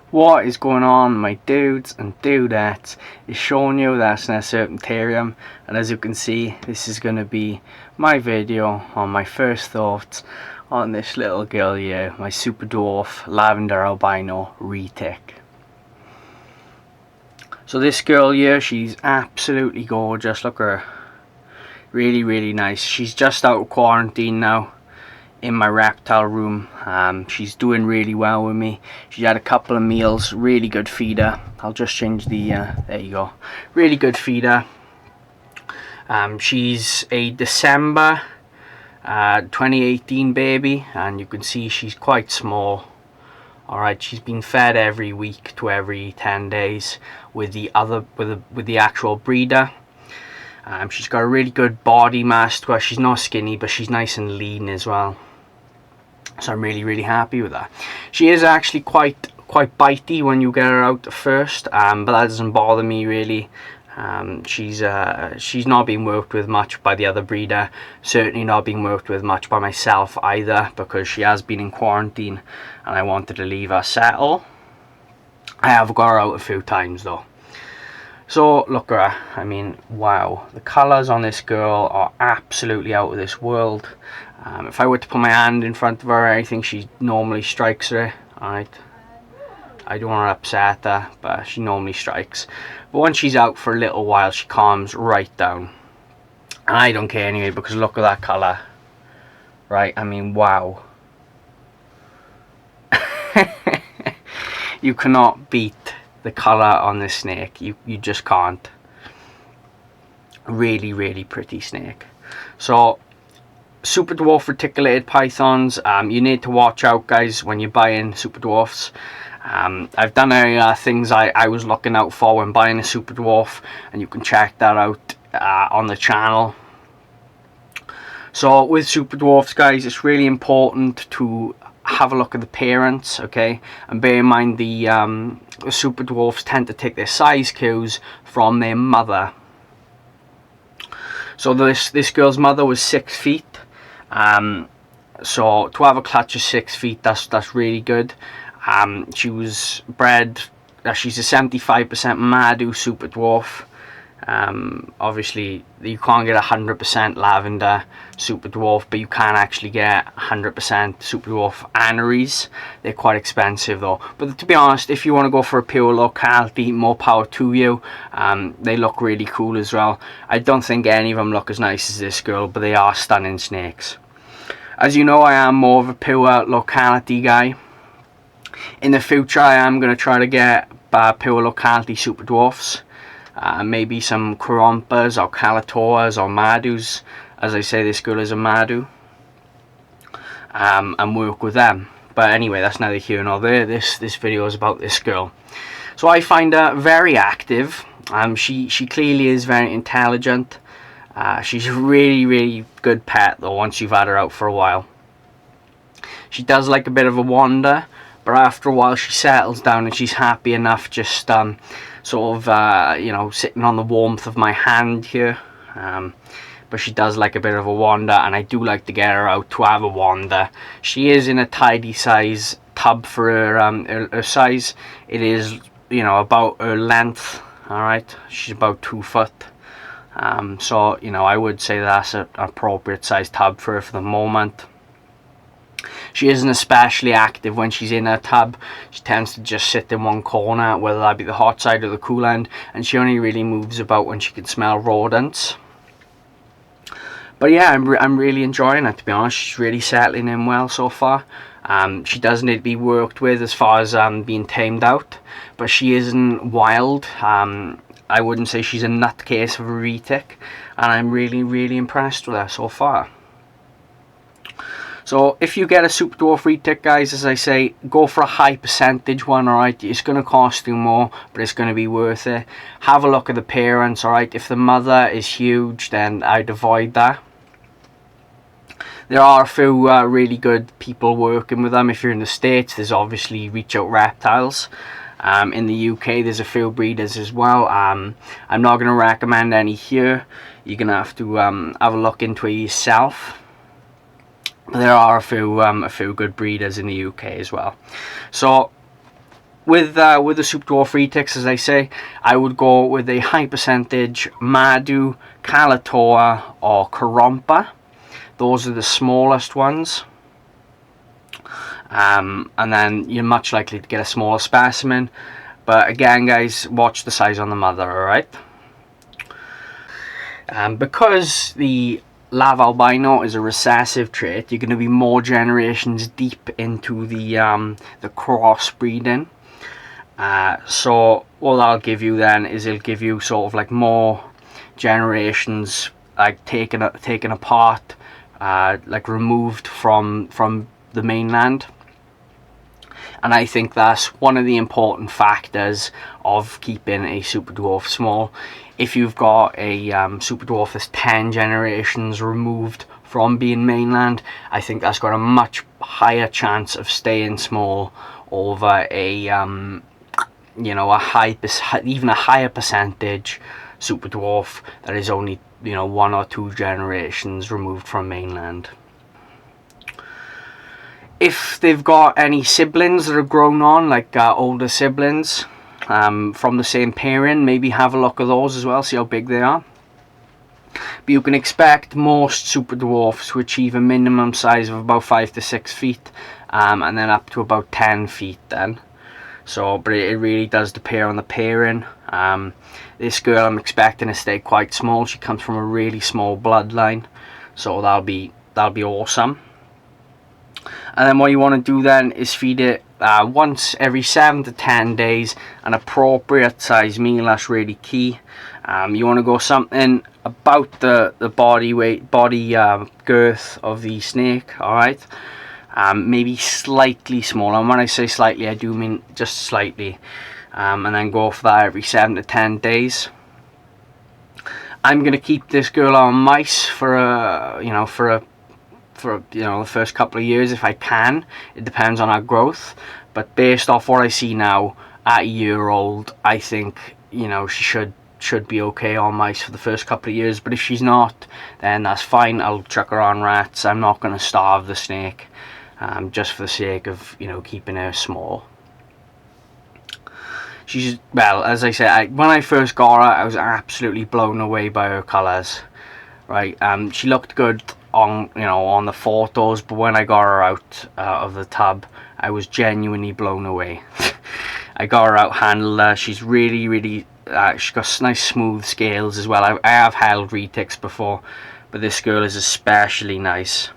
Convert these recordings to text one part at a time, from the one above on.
What is going on, my dudes and dudettes? Is showing you that's in a Serpentarium, and as you can see, this is going to be my video on my first thoughts on this little girl here, my super dwarf lavender albino retic. So this girl here, she's absolutely gorgeous. Look at her, really nice. She's just out of quarantine now in my reptile room. She's doing really well with me. She had a couple of meals, really good feeder. I'll just change the there you go, really good feeder. She's a December 2018 baby, and you can see she's quite small. Alright, she's been fed every week to every 10 days with the actual breeder. She's got a really good body mass to her. She's not skinny, but she's nice and lean as well. So I'm really happy with that. She is actually quite bitey when you get her out at first, but that doesn't bother me really. She's not being worked with much by the other breeder. Certainly not being worked with much by myself either, because she has been in quarantine and I wanted to leave her settle. I have got her out a few times though. So look at her. I mean, wow, the colours on this girl are absolutely out of this world. If I were to put my hand in front of her, I think she normally strikes her. Alright, I don't want to upset her, but she normally strikes. But once she's out for a little while, she calms right down. And I don't care anyway, because look at that colour. Right, I mean, wow. You cannot beat the colour on this snake. You just can't. Really pretty snake. So super dwarf reticulated pythons, you need to watch out, guys, when you're buying super dwarfs. I've done things I was looking out for when buying a super dwarf, and you can check that out on the channel. So with super dwarfs, guys, it's really important to have a look at the parents, okay, and bear in mind the super dwarfs tend to take their size cues from their mother. So this girl's mother was 6 feet. So to have a clutch of 6 feet, that's really good. She was bred, she's a 75% madu super dwarf. Obviously you can't get 100% lavender super dwarf, but you can actually get 100% super dwarf anaries. They're quite expensive though, but to be honest, if you want to go for a pure locality, more power to you. They look really cool as well. I don't think any of them look as nice as this girl, but they are stunning snakes. As you know, I am more of a pure locality guy. In the future, I am going to try to get pure locality super dwarfs. Maybe some Kurumpas or Kalatoas or Madus. As I say, this girl is a Madu. And work with them. But anyway, that's neither here nor there. This video is about this girl. So I find her very active. She clearly is very intelligent. She's a really good pet though, once you've had her out for a while. She does like a bit of a wander, but after a while she settles down and she's happy enough just sort of you know, sitting on the warmth of my hand here. But she does like a bit of a wander, and I do like to get her out to have a wander. She is in a tidy size tub for her size. It is, you know, about her length. Alright, she's about 2 foot. So, you know, I would say that's an appropriate size tub for her for the moment. She isn't especially active when she's in her tub. She tends to just sit in one corner, whether that be the hot side or the cool end, and she only really moves about when she can smell rodents. But yeah, I'm really enjoying it, to be honest. She's really settling in well so far. She does need to be worked with as far as being tamed out, but she isn't wild. I wouldn't say she's a nutcase of a retic, and I'm really impressed with her so far. So if you get a super dwarf retic, guys, as I say, go for a high percentage one, alright? It's going to cost you more, but it's going to be worth it. Have a look at the parents, alright? If the mother is huge, then I'd avoid that. There are a few really good people working with them. If you're in the States, there's obviously Reach Out Reptiles. In the UK, there's a few breeders as well. I'm not going to recommend any here. You're going to have to have a look into it yourself. There are a few good breeders in the UK as well. So with the Super Dwarf retics, as I say, I would go with a high percentage madu, Kalatoa, or Karompa. Those are the smallest ones. And then you're much likely to get a smaller specimen. But again, guys, watch the size on the mother, alright? Because the Lav albino is a recessive trait, you're going to be more generations deep into the crossbreeding. So what that'll give you then is it'll give you sort of like more generations like taken apart, like removed from the mainland. And I think that's one of the important factors of keeping a super dwarf small. If you've got a super dwarf that's 10 generations removed from being mainland, I think that's got a much higher chance of staying small over a you know, even a higher percentage super dwarf that is only, you know, 1 or 2 generations removed from mainland. If they've got any siblings that are grown on, like older siblings from the same pairing, maybe have a look at those as well, see how big they are. But you can expect most super dwarfs to achieve a minimum size of about 5 to 6 feet, and then up to about 10 feet then. So, but it really does depend on the pairing. This girl, I'm expecting to stay quite small. She comes from a really small bloodline, so that'll be awesome. And then what you want to do then is feed it once every 7 to 10 days, an appropriate size meal. That's really key. You want to go something about the body weight, girth of the snake, alright? Maybe slightly smaller, and when I say slightly, I do mean just slightly. And then go for that every 7 to 10 days. I'm going to keep this girl on mice for the first couple of years if I can. It depends on our growth, but based off what I see now at a year old, I think, you know, she should be okay on mice for the first couple of years. But if she's not, then that's fine. I'll chuck her on rats. I'm not going to starve the snake, just for the sake of, you know, keeping her small. She's, well, as I said, when I first got her, I was absolutely blown away by her colours. Right, she looked good on, you know, on the photos, but when I got her out of the tub, I was genuinely blown away. I got her out, handled her. She's really she's got nice smooth scales as well. I have held retics before, but this girl is especially nice.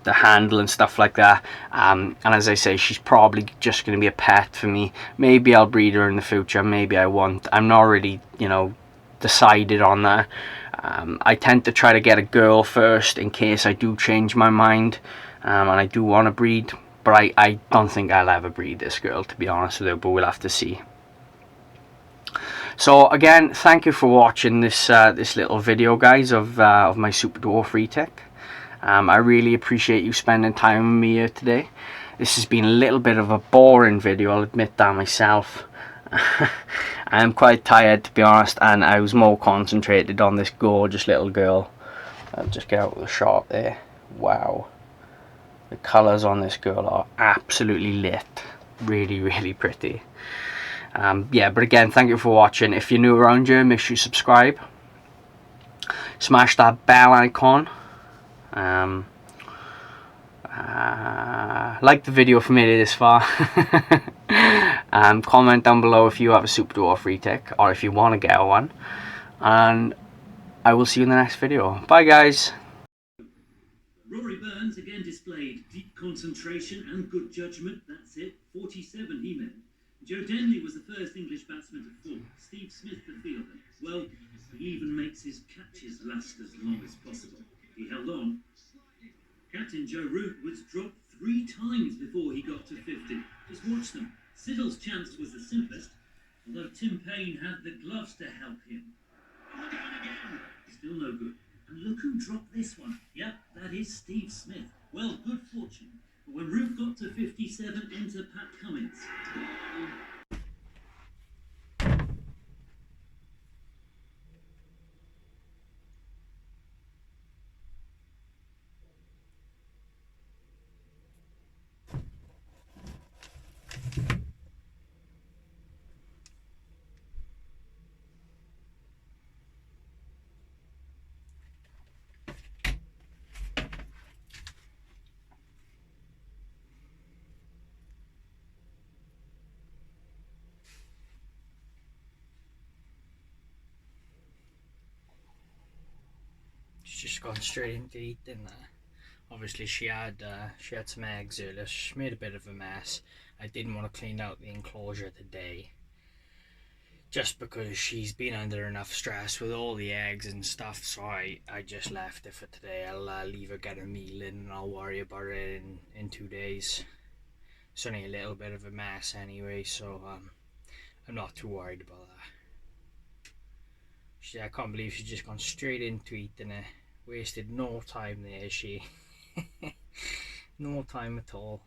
The handle and stuff like that, and as I say, she's probably just going to be a pet for me. Maybe I'll breed her in the future, maybe I won't. I'm not really, you know, decided on that. I tend to try to get a girl first in case I do change my mind, and I do want to breed, but I don't think I'll ever breed this girl, to be honest with you, but we'll have to see. So again, thank you for watching this this little video, guys, of my super dwarf retic. I really appreciate you spending time with me here today. This has been a little bit of a boring video, I'll admit that myself. I'm quite tired, to be honest, and I was more concentrated on this gorgeous little girl. I'll just get out of the shot there. Wow, the colours on this girl are absolutely lit. Really pretty. Yeah, but again, thank you for watching. If you're new around here, make sure you subscribe, smash that bell icon, like the video if you made it this far. Comment down below if you have a super dwarf retic, or if you want to get one, and I will see you in the next video. Bye, guys. Rory Burns again displayed deep concentration and good judgment. That's it. 47 he meant. Joe Denley was the first English batsman to fall. Steve Smith the fielder. Well, he even makes his catches last as long as possible. He held on. Captain Joe Root was dropped 3 times before he got to 50. Just watch them. Siddle's chance was the simplest, although Tim Payne had the gloves to help him. On the gun again. Still no good. And look who dropped this one. Yep, that is Steve Smith. Well, good fortune. But when Root got to 57, enter Pat Cummins. She's just gone straight into eating that. Obviously she had some eggs earlier, so she made a bit of a mess. I didn't want to clean out the enclosure today, just because she's been under enough stress with all the eggs and stuff, so I just left it for today. I'll leave her get a meal in and I'll worry about it in 2 days. It's only a little bit of a mess anyway, so I'm not too worried about that. I can't believe she's just gone straight into eating it. Wasted no time there, she. No time at all.